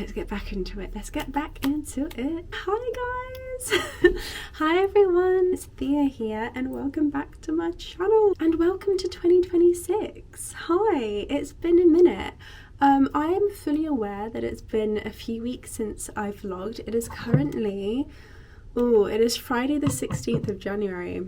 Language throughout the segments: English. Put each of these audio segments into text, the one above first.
let's get back into it. Let's get back into it. Hi guys. Hi everyone. It's Thea here and welcome back to my channel and welcome to 2026. Hi, it's been a minute. I am fully aware that it's been a few weeks since I've vlogged. It is currently, it is Friday the 16th of January.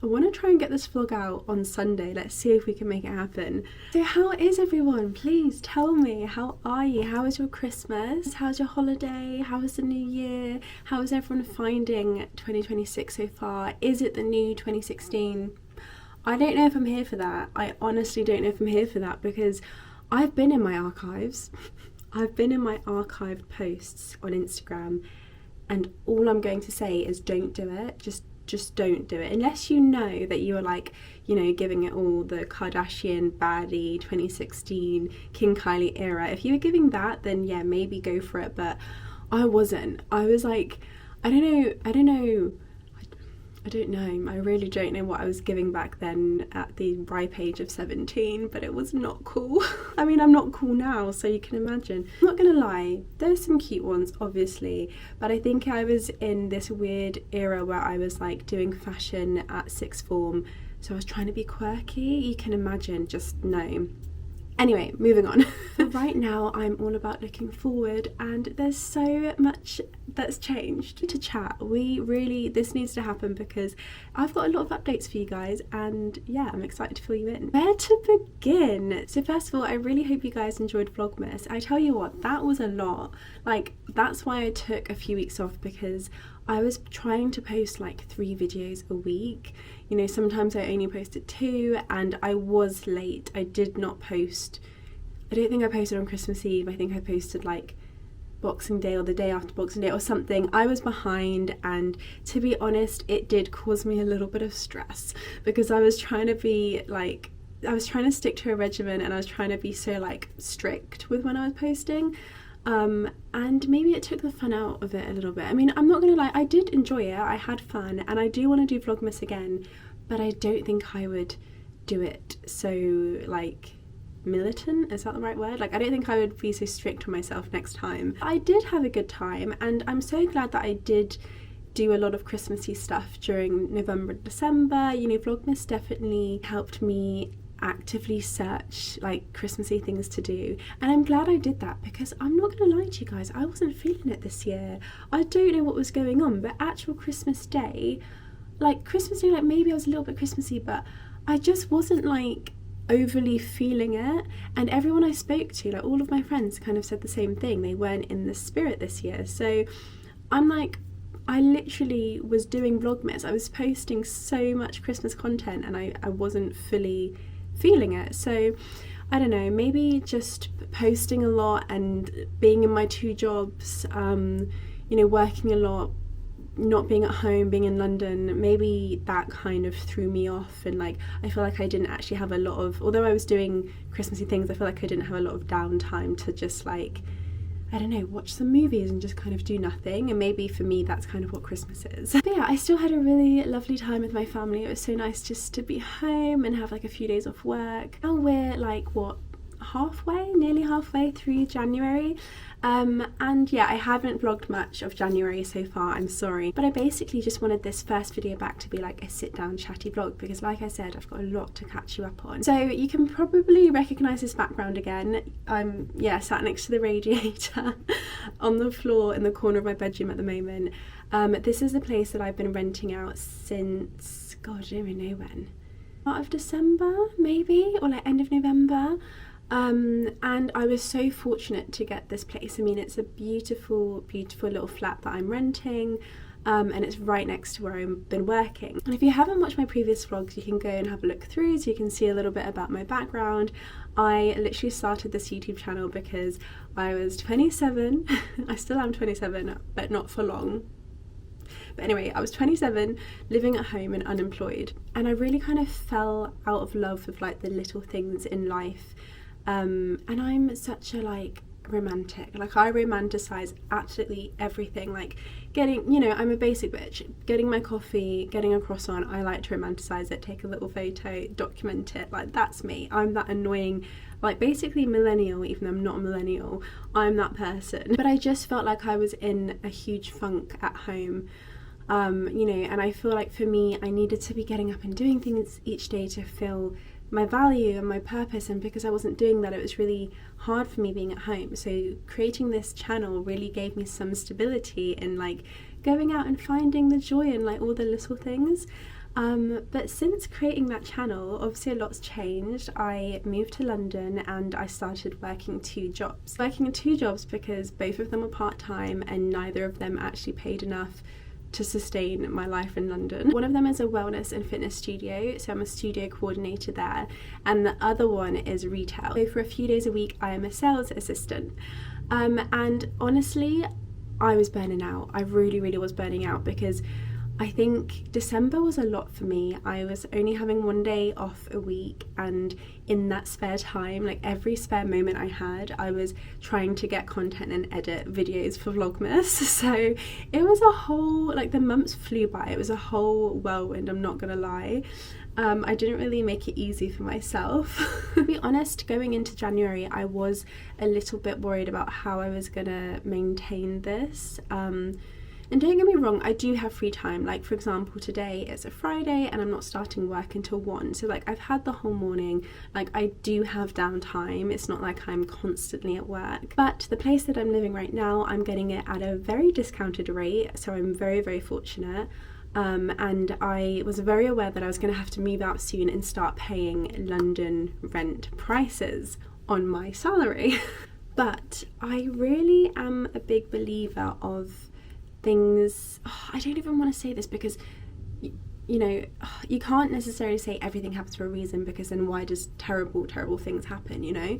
I want to try and get this vlog out on Sunday. Let's see if we can make it happen. So how is everyone? Please tell me, how are you? How is your Christmas? How's your holiday? How is the new year? How is everyone finding 2026 so far? Is it the new 2016? I don't know if I'm here for that. I honestly don't know if I'm here for that because I've been in my archives. I've been in my archived posts on Instagram, and all I'm going to say is don't do it. Just don't do it unless you know that you are like, you know, giving it all the Kardashian baddie 2016 King Kylie era. If you were giving that, then yeah, maybe go for it. But I wasn't. I was like, I don't know. I really don't know what I was giving back then at the ripe age of 17, but it was not cool. I mean, I'm not cool now, so you can imagine. I'm not gonna lie, there's some cute ones, obviously, but I think I was in this weird era where I was like doing fashion at sixth form, so I was trying to be quirky. You can imagine, just no. Anyway, moving on. Right now, I'm all about looking forward, and there's so much that's changed. To chat, this needs to happen because I've got a lot of updates for you guys, and yeah, I'm excited to fill you in. Where to begin? So first of all, I really hope you guys enjoyed Vlogmas. I tell you what, that was a lot. Like, that's why I took a few weeks off, because I was trying to post like 3 videos a week. You know, sometimes I only posted 2, and I was late. I did not post, I don't think I posted on Christmas Eve. I think I posted like Boxing Day or the day after Boxing Day or something. I was behind, and to be honest, it did cause me a little bit of stress because I was trying to be like, I was trying to stick to a regimen, and I was trying to be so like strict with when I was posting. And maybe it took the fun out of it a little bit. I mean, I'm not gonna lie, I did enjoy it, I had fun, and I do want to do Vlogmas again, but I don't think I would do it so like militant, is that the right word? Like, I don't think I would be so strict on myself next time. I did have a good time, and I'm so glad that I did do a lot of Christmassy stuff during November and December. You know, Vlogmas definitely helped me actively search like Christmassy things to do, and I'm glad I did that because I'm not gonna lie to you guys, I wasn't feeling it this year. I don't know what was going on, but actual Christmas Day, like maybe I was a little bit Christmassy, but I just wasn't like overly feeling it. And everyone I spoke to, like all of my friends, kind of said the same thing. They weren't in the spirit this year. So I'm like, I literally was doing Vlogmas, I was posting so much Christmas content, and I wasn't fully feeling it. So I don't know, maybe just posting a lot and being in my 2 jobs, you know, working a lot, not being at home, being in London, maybe that kind of threw me off. And like, I feel like I didn't actually have a lot of, although I was doing Christmassy things, I feel like I didn't have a lot of downtime to just like, I don't know, watch some movies and just kind of do nothing. And maybe for me that's kind of what Christmas is. But yeah, I still had a really lovely time with my family. It was so nice just to be home and have like a few days off work. Now we're like, what, nearly halfway through January, and yeah, I haven't vlogged much of January so far, I'm sorry, but I basically just wanted this first video back to be like a sit down chatty vlog because like I said, I've got a lot to catch you up on. So you can probably recognize this background again. I'm sat next to the radiator on the floor in the corner of my bedroom at the moment. This is a place that I've been renting out since, God, I don't even know when, part of December maybe, or like end of November. And I was so fortunate to get this place. I mean, it's a beautiful little flat that I'm renting, and it's right next to where I've been working. And if you haven't watched my previous vlogs, you can go and have a look through so you can see a little bit about my background. I literally started this YouTube channel because I was 27 I still am 27, but not for long. But anyway, I was 27, living at home and unemployed, and I really kind of fell out of love with like the little things in life. And I'm such a like romantic, like I romanticize absolutely everything, like getting, you know, I'm a basic bitch, getting my coffee, getting a croissant, I like to romanticize it, take a little photo, document it, like that's me. I'm that annoying like basically millennial, even though I'm not a millennial, I'm that person. But I just felt like I was in a huge funk at home. You know, and I feel like for me, I needed to be getting up and doing things each day to feel my value and my purpose, and because I wasn't doing that, it was really hard for me being at home. So creating this channel really gave me some stability in like going out and finding the joy in like all the little things. But since creating that channel, obviously a lot's changed. I moved to London and I started working 2 jobs. Working in 2 jobs because both of them were part-time and neither of them actually paid enough to sustain my life in London. One of them is a wellness and fitness studio, so I'm a studio coordinator there, and the other one is retail. So for a few days a week I am a sales assistant, and honestly I was burning out. I really was burning out because I think December was a lot for me. I was only having 1 day off a week, and in that spare time, like every spare moment I had, I was trying to get content and edit videos for vlogmas. So it was a whole, like the months flew by. It was a whole whirlwind, I'm not gonna lie. I didn't really make it easy for myself. To be honest, going into January, I was a little bit worried about how I was gonna maintain this. And don't get me wrong, I do have free time. Like for example, today is a Friday and I'm not starting work until 1. So like I've had the whole morning, like I do have downtime. It's not like I'm constantly at work. But the place that I'm living right now, I'm getting it at a very discounted rate. So I'm very fortunate. And I was very aware that I was going to have to move out soon and start paying London rent prices on my salary. But I really am a big believer of things, I don't even want to say this because you know, you can't necessarily say everything happens for a reason, because then why does terrible things happen, you know?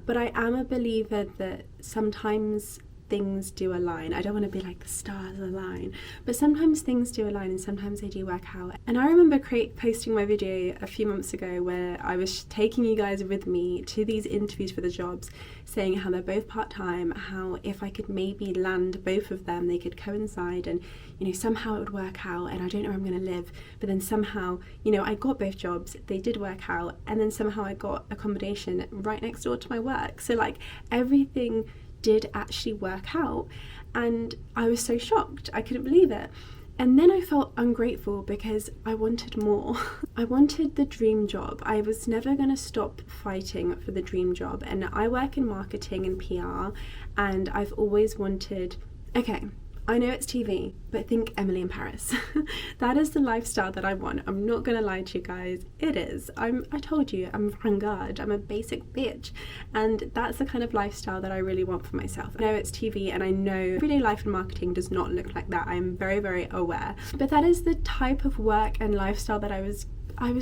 But I am a believer that sometimes things do align. I don't want to be like the stars align, but sometimes things do align and sometimes they do work out. And I remember posting my video a few months ago where I was taking you guys with me to these interviews for the jobs, saying how they're both part-time, how if I could maybe land both of them, they could coincide and, you know, somehow it would work out, and I don't know where I'm going to live, but then somehow, you know, I got both jobs, they did work out, and then somehow I got accommodation right next door to my work. So like everything did actually work out, and I was so shocked, I couldn't believe it. And then I felt ungrateful because I wanted more. I wanted the dream job. I was never going to stop fighting for the dream job, and I work in marketing and PR, and I've always wanted, okay, I know it's TV, but think Emily in Paris. That is the lifestyle that I want. I'm not gonna lie to you guys, it is. I told you, I'm vanguard, I'm a basic bitch, and that's the kind of lifestyle that I really want for myself. I know it's TV, and I know everyday life in marketing does not look like that. I am very aware, but that is the type of work and lifestyle that I was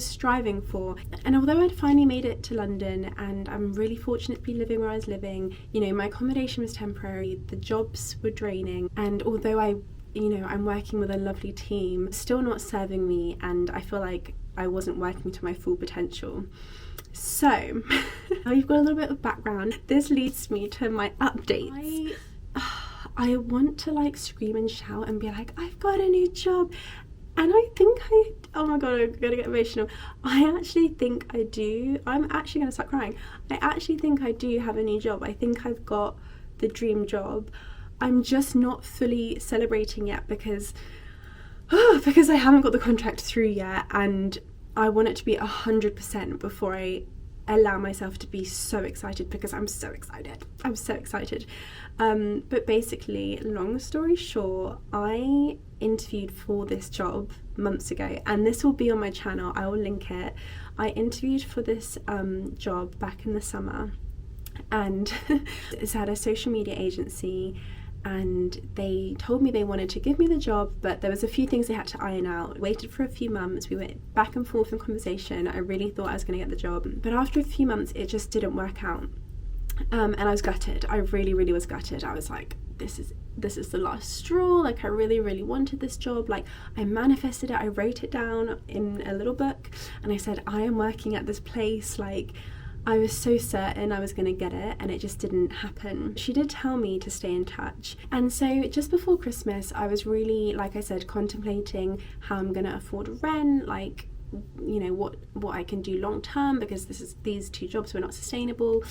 striving for. And although I'd finally made it to London, and I'm really fortunate to be living where I was living, you know, my accommodation was temporary, the jobs were draining, and although I'm working with a lovely team, still not serving me, and I feel like I wasn't working to my full potential. So now you've got a little bit of background. This leads me to my updates. I want to like scream and shout and be like, I've got a new job. And I think oh my god, I'm gonna get emotional. I actually think I do. I'm actually gonna start crying. I actually think I do have a new job. I think I've got the dream job. I'm just not fully celebrating yet because I haven't got the contract through yet, and I want it to be 100% before I allow myself to be so excited, because I'm so excited. I'm so excited. But basically, long story short, I interviewed for this job months ago, and this will be on my channel, I will link it. I interviewed for this job back in the summer, and it's at a social media agency, and they told me they wanted to give me the job, but there was a few things they had to iron out. Waited for a few months, we went back and forth in conversation. I really thought I was going to get the job, but after a few months it just didn't work out, and I was gutted. I really was gutted. I was like, this is the last straw. Like I really wanted this job. Like I manifested it, I wrote it down in a little book, and I said, I am working at this place. Like I was so certain I was going to get it, and it just didn't happen. She did tell me to stay in touch, and so just before Christmas I was really, like I said, contemplating how I'm going to afford rent, like you know, what I can do long term, because these 2 jobs were not sustainable.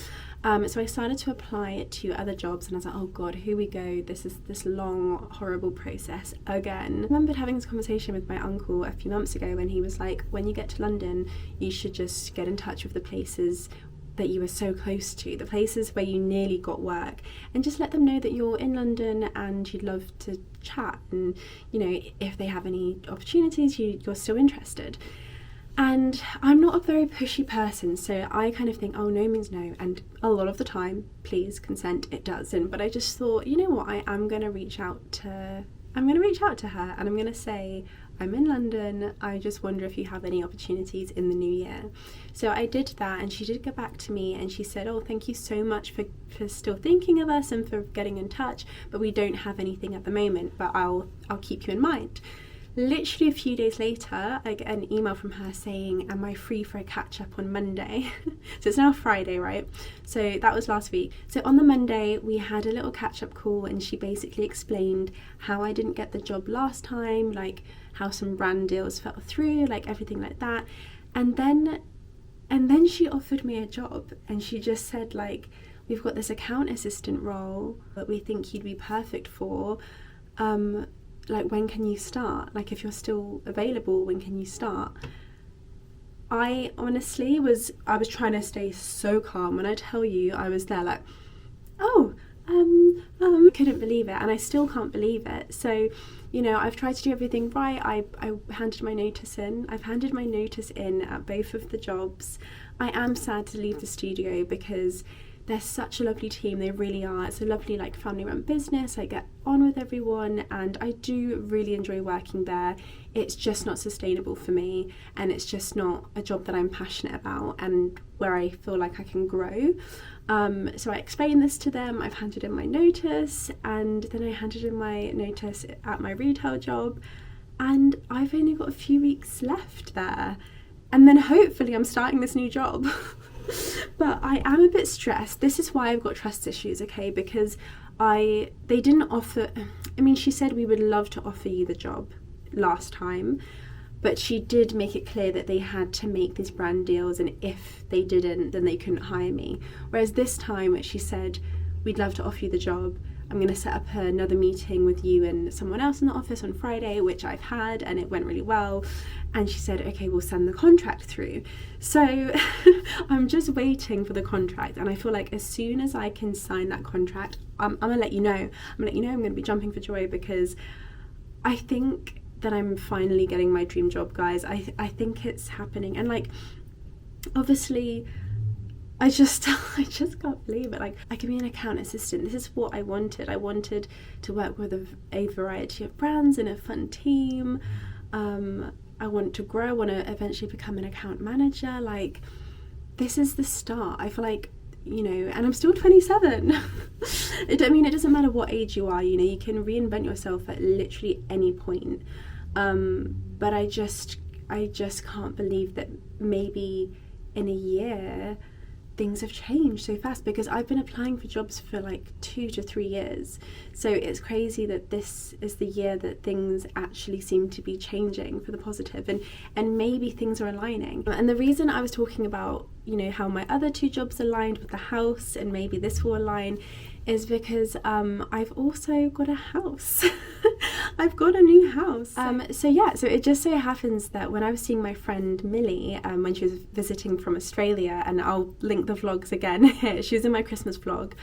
So I started to apply to other jobs, and I was like, oh god, here we go, this is this long horrible process again. I remembered having this conversation with my uncle a few months ago when he was like, when you get to London, you should just get in touch with the places that you were so close to, the places where you nearly got work, and just let them know that you're in London and you'd love to chat, and you know, if they have any opportunities, you're still interested. And I'm not a very pushy person, so I kind of think, oh, no means no, and a lot of the time, please consent, it doesn't. But I just thought, you know what, I'm going to reach out to her, and I'm going to say, I'm in London, I just wonder if you have any opportunities in the new year. So I did that, and she did get back to me, and she said, oh, thank you so much for still thinking of us and for getting in touch, but we don't have anything at the moment, but I'll keep you in mind. Literally a few days later, I get an email from her saying, am I free for a catch up on Monday? So it's now Friday, right? So that was last week. So on the Monday, we had a little catch up call, and she basically explained how I didn't get the job last time, like how some brand deals fell through, like everything like that. And then she offered me a job, and she just said, like, we've got this account assistant role that we think you'd be perfect for. Like, when can you start? Like, if you're still available, when can you start? I honestly was trying to stay so calm. When I tell you, I was there like, oh, couldn't believe it, and I still can't believe it. So, you know, I've tried to do everything right. I handed my notice in. I've handed my notice in at both of the jobs. I am sad to leave the studio because they're such a lovely team, they really are. It's a lovely, like, family-run business. I get on with everyone, and I do really enjoy working there. It's just not sustainable for me, and it's just not a job that I'm passionate about and where I feel like I can grow. So I explained this to them. I've handed in my notice, and then I handed in my notice at my retail job, and I've only got a few weeks left there, and then hopefully I'm starting this new job. But I am a bit stressed. This is why I've got trust issues, okay? Because they didn't offer, I mean, she said we would love to offer you the job last time, but she did make it clear that they had to make these brand deals, and if they didn't, then they couldn't hire me. Whereas this time she said, we'd love to offer you the job. I'm going to set up another meeting with you and someone else in the office on Friday, which I've had, and it went really well. And she said, okay, we'll send the contract through. So I'm just waiting for the contract, and I feel like as soon as I can sign that contract, I'm going to let you know. I'm going to be jumping for joy, because I think that I'm finally getting my dream job, guys. I think it's happening. And, like, obviously, I just can't believe it. Like, I can be an account assistant. This is what I wanted. I wanted to work with a variety of brands in a fun team. I want to grow. I want to eventually become an account manager. Like, this is the start. I feel like, you know, and I'm still 27. It doesn't matter what age you are, you know, you can reinvent yourself at literally any point. But I just can't believe that maybe in a year things have changed so fast, because I've been applying for jobs for like 2 to 3 years. So it's crazy that this is the year that things actually seem to be changing for the positive, and maybe things are aligning. And the reason I was talking about, you know, how my other 2 jobs aligned with the house, and maybe this will align, is because I've also got a house. I've got a new house. So it just so happens that when I was seeing my friend Millie, when she was visiting from Australia, and I'll link the vlogs again here, she was in my Christmas vlog.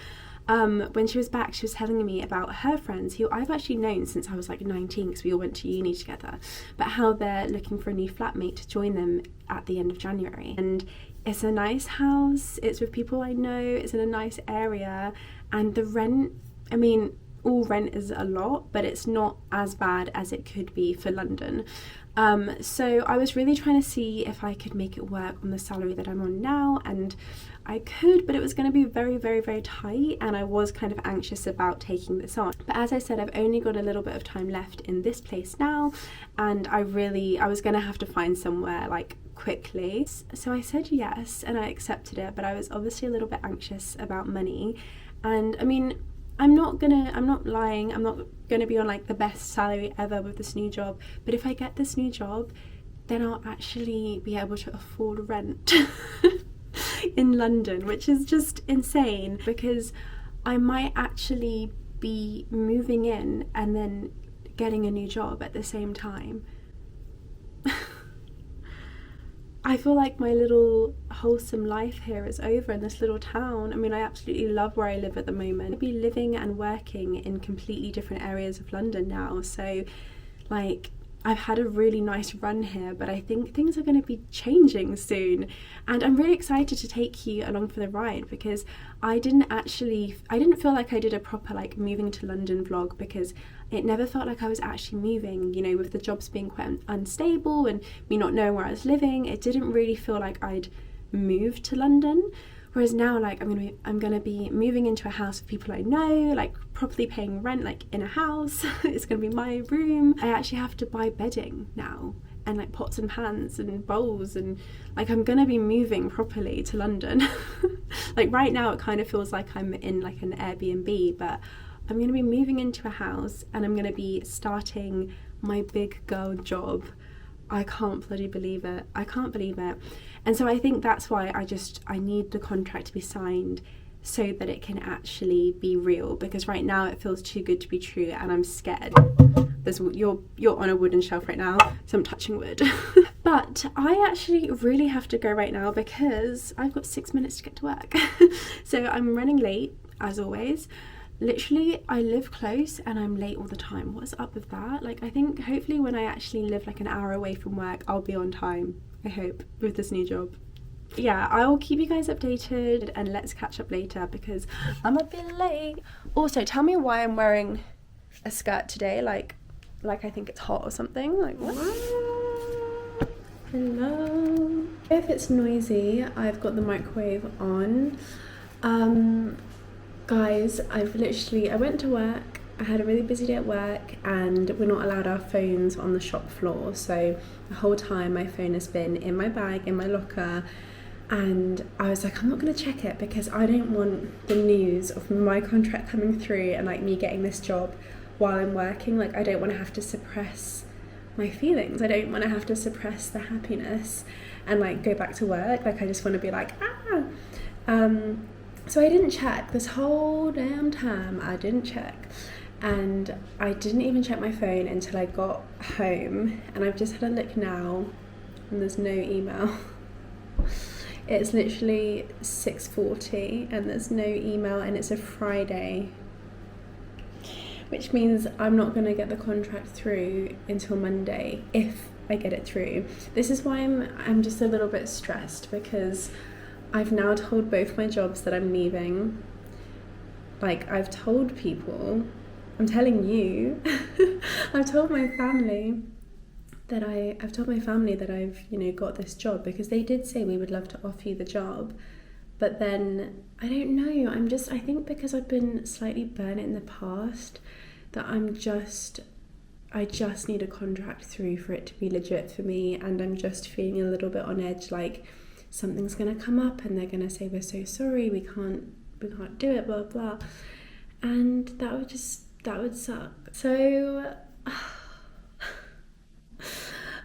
When she was back, she was telling me about her friends who I've actually known since I was like 19, because we all went to uni together, but how they're looking for a new flatmate to join them at the end of January. And it's a nice house, it's with people I know, it's in a nice area, and the rent, I mean, all rent is a lot, but it's not as bad as it could be for London. So I was really trying to see if I could make it work on the salary that I'm on now, and I could, but it was going to be very, very, very tight, and I was kind of anxious about taking this on. But as I said, I've only got a little bit of time left in this place now, and I was going to have to find somewhere like quickly. So I said yes, and I accepted it, but I was obviously a little bit anxious about money. And I mean, I'm not lying, I'm not gonna be on like the best salary ever with this new job, but if I get this new job, then I'll actually be able to afford rent in London, which is just insane, because I might actually be moving in and then getting a new job at the same time. I feel like my little wholesome life here is over in this little town. I mean, I absolutely love where I live at the moment. I'll be living and working in completely different areas of London now, so like I've had a really nice run here, but I think things are going to be changing soon, and I'm really excited to take you along for the ride, because I didn't feel like I did a proper like moving to London vlog, because it never felt like I was actually moving, you know, with the jobs being quite unstable and me not knowing where I was living. It didn't really feel like I'd moved to London. Whereas now, like, I'm gonna be moving into a house of people I know, like properly paying rent, like in a house. It's gonna be my room. I actually have to buy bedding now, and like pots and pans and bowls, and like I'm gonna be moving properly to London. Like right now it kind of feels like I'm in like an Airbnb, but I'm gonna be moving into a house and I'm gonna be starting my big girl job. I can't bloody believe it. I can't believe it. And so I think that's why I need the contract to be signed, so that it can actually be real, because right now it feels too good to be true and I'm scared. You're on a wooden shelf right now, so I'm touching wood. But I actually really have to go right now because I've got 6 minutes to get to work. So I'm running late as always. Literally, I live close and I'm late all the time. What's up with that? Like, I think hopefully when I actually live like an hour away from work, I'll be on time, I hope, with this new job. Yeah, I will keep you guys updated, and let's catch up later because I'm a bit late. Also, tell me why I'm wearing a skirt today, like I think it's hot or something. Like, what? Hello. If it's noisy, I've got the microwave on. Guys, I went to work, I had a really busy day at work, and we're not allowed our phones on the shop floor, so the whole time my phone has been in my bag, in my locker, and I was like, I'm not going to check it because I don't want the news of my contract coming through and like me getting this job while I'm working. Like, I don't want to have to suppress my feelings, I don't want to have to suppress the happiness and like go back to work. Like, I just want to be like, so I didn't check this whole damn time. I didn't check, and I didn't even check my phone until I got home, and I've just had a look now and there's no email. It's literally 6:40 and there's no email, and it's a Friday, which means I'm not going to get the contract through until Monday, if I get it through. This is why I'm just a little bit stressed, because I've now told both my jobs that I'm leaving. Like, I've told people, I'm telling you, I've told my family that I've, you know, got this job, because they did say we would love to offer you the job. But then, I don't know, I think because I've been slightly burnt in the past, that I just need a contract through for it to be legit for me, and I'm just feeling a little bit on edge, like something's gonna come up and they're gonna say, we're so sorry, we can't do it, blah blah, and that would suck. So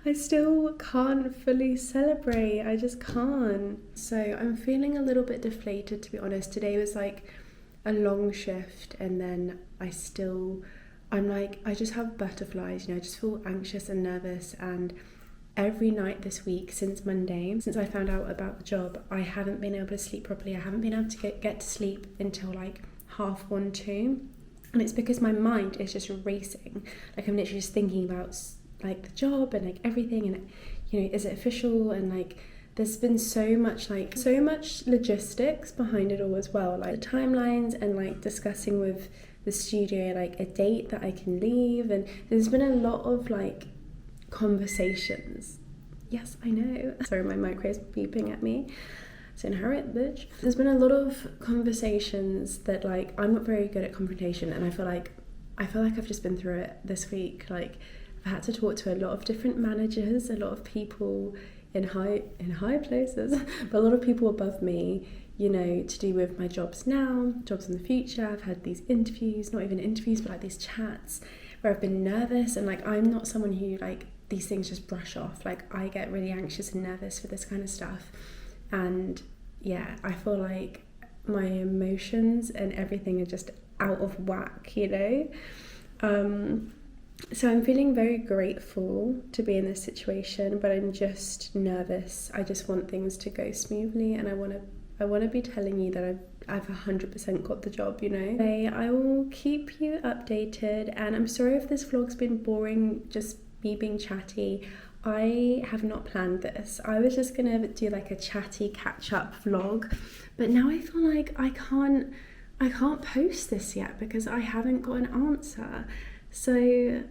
I still can't fully celebrate, I just can't. So I'm feeling a little bit deflated, to be honest. Today was like a long shift, and then I'm like, I just have butterflies, you know, I just feel anxious and nervous, and every night this week since Monday, since I found out about the job, I haven't been able to sleep properly. I haven't been able to get to sleep until like 1:30, 2, and it's because my mind is just racing. Like, I'm literally just thinking about like the job and like everything, and you know, is it official, and like there's been so much logistics behind it all as well, like the timelines, and like discussing with the studio like a date that I can leave, and there's been a lot of like conversations. Yes, I know. Sorry, my microwave's beeping at me. So inherit, bitch. There's been a lot of conversations that, like, I'm not very good at confrontation, and I feel like I've just been through it this week. Like, I've had to talk to a lot of different managers, a lot of people in high places, but a lot of people above me, you know, to do with my jobs now, jobs in the future. I've had these interviews, not even interviews, but like these chats where I've been nervous, and like, I'm not someone who like these things just brush off. Like, I get really anxious and nervous for this kind of stuff, and yeah, I feel like my emotions and everything are just out of whack, you know. So I'm feeling very grateful to be in this situation, but I'm just nervous. I just want things to go smoothly, and I want to be telling you that I've 100% got the job, you know. I will keep you updated, and I'm sorry if this vlog's been boring, just me being chatty. I have not planned this. I was just gonna do like a chatty catch-up vlog, but now I feel like I can't post this yet because I haven't got an answer. So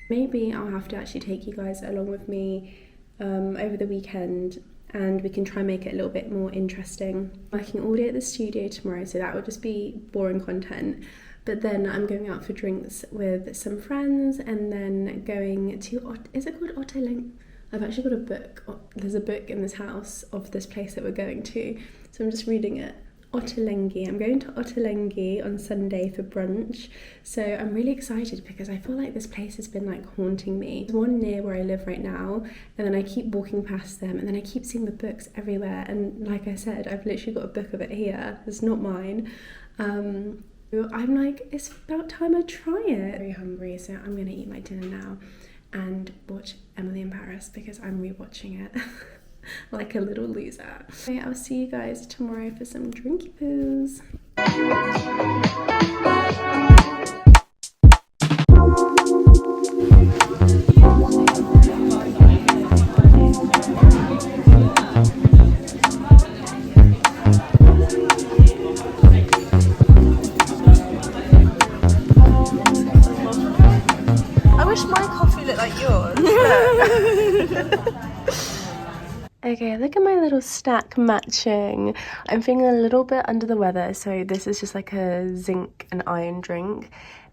maybe I'll have to actually take you guys along with me over the weekend, and we can try and make it a little bit more interesting. I'm working all day at the studio tomorrow, so that will just be boring content. But then I'm going out for drinks with some friends, and then going to, is it called Otterling? I've actually got a book. There's a book in this house of this place that we're going to, so I'm just reading it. Otterlengi. I'm going to Otterlengi on Sunday for brunch, so I'm really excited because I feel like this place has been like haunting me. There's one near where I live right now, and then I keep walking past them, and then I keep seeing the books everywhere, and like I said, I've literally got a book of it here. It's not mine. I'm like, it's about time I try it. I'm very hungry, so I'm gonna eat my dinner now and watch Emily in Paris because I'm rewatching it. Like a little loser. Okay, I'll see you guys tomorrow for some drinky poos. I wish my coffee looked like yours. Okay, look at my little stack matching. I'm feeling a little bit under the weather, so this is just like a zinc and iron drink.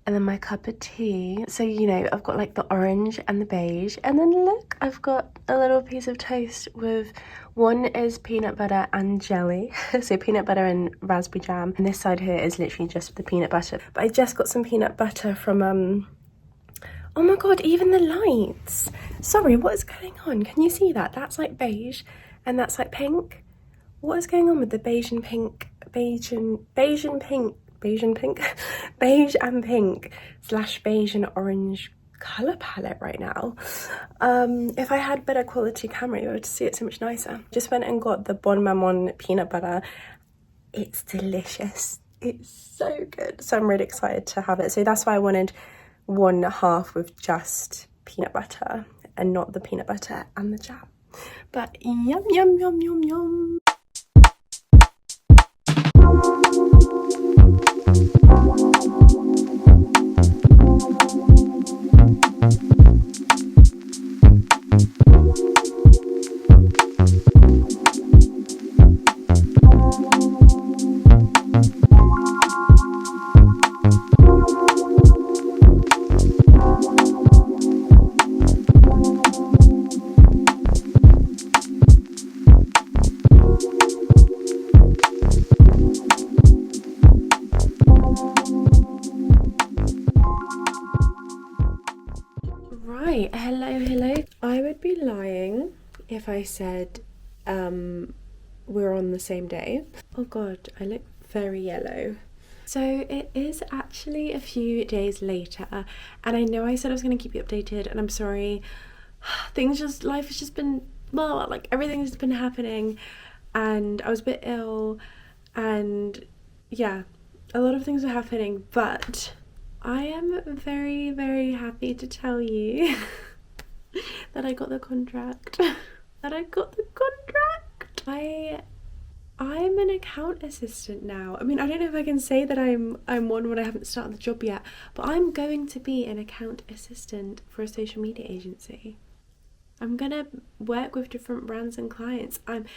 And then my cup of tea. So, you know, I've got like the orange and the beige. And then look, I've got a little piece of toast with, one is peanut butter and jelly. So peanut butter and raspberry jam. And this side here is literally just the peanut butter. But I just got some peanut butter from, oh my god, even the lights. Sorry, what is going on? Can you see that? That's like beige and that's like pink. What is going on with the beige and pink, beige and pink slash beige and orange colour palette right now? If I had better quality camera, you would see it so much nicer. Just went and got the Bon Maman peanut butter. It's delicious. It's so good. So I'm really excited to have it. So that's why I wanted one half with just peanut butter and not the peanut butter and the jam. But yum yum yum yum yum. Right, hello. I would be lying if I said we're on the same day. Oh god, I look very yellow. So it is actually a few days later, and I know I said I was going to keep you updated, and I'm sorry. Life has just been, well, like everything's been happening, and I was a bit ill, and yeah, a lot of things were happening, but I am very, very happy to tell you that I got the contract. I'm an account assistant now. I mean, I don't know if I can say that I'm one when I haven't started the job yet, but I'm going to be an account assistant for a social media agency. I'm gonna work with different brands and clients. I've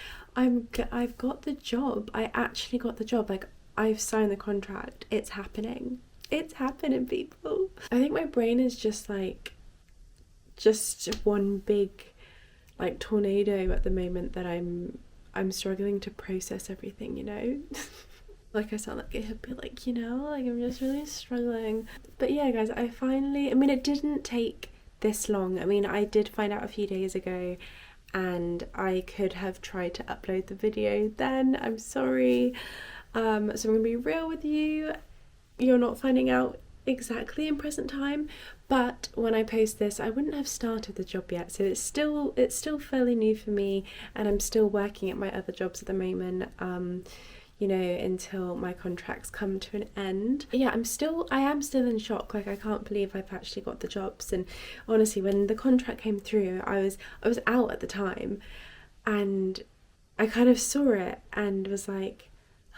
got the job. I actually got the job. Like, I've signed the contract. It's happening. It's happening, people. I think my brain is just one big like tornado at the moment that I'm struggling to process everything, you know. Like, I sound like a hippie, like, you know, like I'm just really struggling. But yeah, guys, I mean, it didn't take this long. I mean, I did find out a few days ago and I could have tried to upload the video then. I'm sorry. So I'm gonna be real with you. You're not finding out exactly in present time, but when I post this I wouldn't have started the job yet, so it's still fairly new for me, and I'm still working at my other jobs at the moment, you know, until my contracts come to an end. Yeah, I am still in shock. Like, I can't believe I've actually got the jobs. And honestly, when the contract came through, I was out at the time, and I kind of saw it and was like,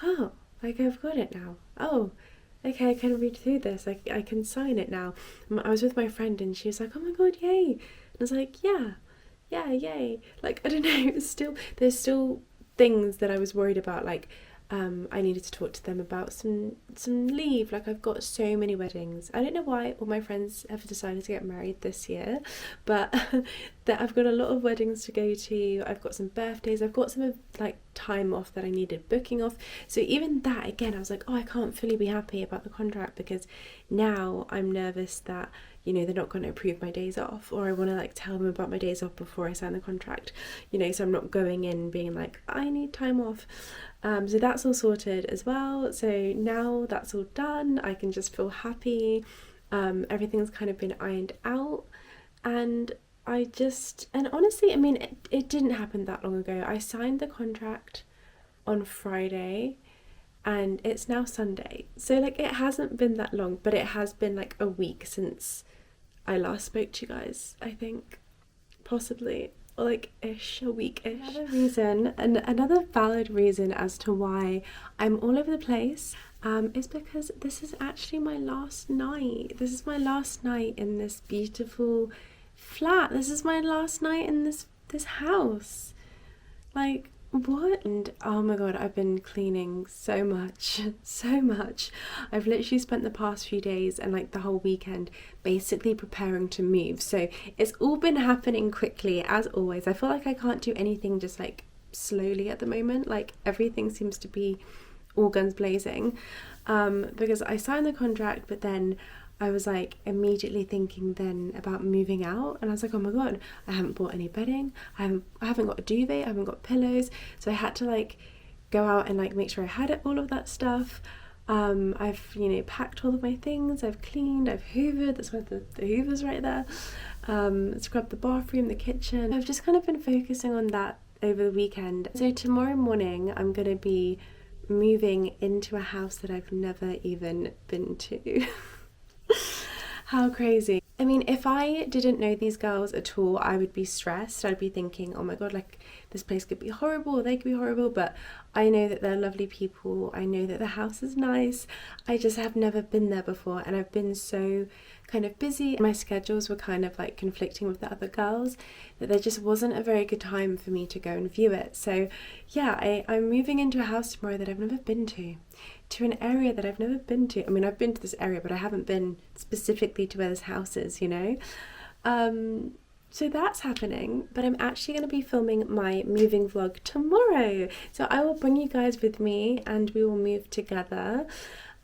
oh, like, I've got it now. Oh, okay, I can read through this. I can sign it now. I was with my friend and she was like, oh my god, yay. And I was like, yeah, yay. Like, I don't know, there's still things that I was worried about, like, I needed to talk to them about some leave. Like, I've got so many weddings. I don't know why all my friends have decided to get married this year, but that I've got a lot of weddings to go to. I've got some birthdays. I've got some like time off that I needed booking off. So even that, again, I was like, oh, I can't fully be happy about the contract, because now I'm nervous that, you know, they're not going to approve my days off, or I want to like tell them about my days off before I sign the contract, you know, so I'm not going in being like, I need time off. So that's all sorted as well. So now that's all done, I can just feel happy. Everything's kind of been ironed out, and honestly, I mean, it didn't happen that long ago. I signed the contract on Friday and it's now Sunday. So like, it hasn't been that long, but it has been like a week since I last spoke to you guys, I think, possibly, or like a week-ish. Another valid reason as to why I'm all over the place is because this is actually my last night. This is my last night in this beautiful flat. This is my last night in this house. Like, what? And oh my god, I've been cleaning so much. I've literally spent the past few days and like the whole weekend basically preparing to move, so it's all been happening quickly, as always. I feel like I can't do anything just like slowly at the moment. Like, everything seems to be all guns blazing, because I signed the contract, but then I was like immediately thinking then about moving out, and I was like, oh my god, I haven't bought any bedding, I haven't got a duvet, I haven't got pillows, so I had to like go out and like make sure I had all of that stuff. I've, you know, packed all of my things, I've cleaned, I've hoovered, that's why the hoover's right there, scrubbed the bathroom, the kitchen. I've just kind of been focusing on that over the weekend. So tomorrow morning I'm gonna be moving into a house that I've never even been to. How crazy. I mean, if I didn't know these girls at all, I would be stressed. I'd be thinking, oh my god, like, this place could be horrible, or they could be horrible, but I know that they're lovely people. I know that the house is nice. I just have never been there before, and I've been so kind of busy. My schedules were kind of like conflicting with the other girls, that there just wasn't a very good time for me to go and view it. So yeah, I'm moving into a house tomorrow that I've never been to an area that I've never been to. I mean, I've been to this area, but I haven't been specifically to where this house is, you know. So that's happening, but I'm actually going to be filming my moving vlog tomorrow, so I will bring you guys with me and we will move together.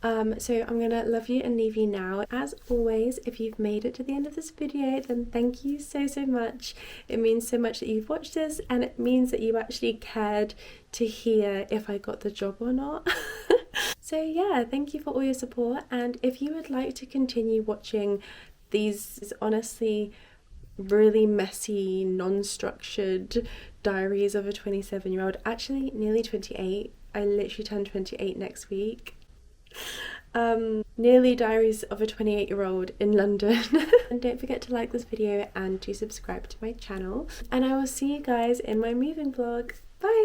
So I'm gonna love you and leave you now. As always, if you've made it to the end of this video, then thank you so much. It means so much that you've watched this, and it means that you actually cared to hear if I got the job or not. So yeah, thank you for all your support, and if you would like to continue watching these honestly really messy, non-structured diaries of a 27-year-old, actually nearly 28, I literally turned 28 next week. Nearly diaries of a 28-year-old in London. And don't forget to like this video and to subscribe to my channel, and I will see you guys in my moving vlog. Bye!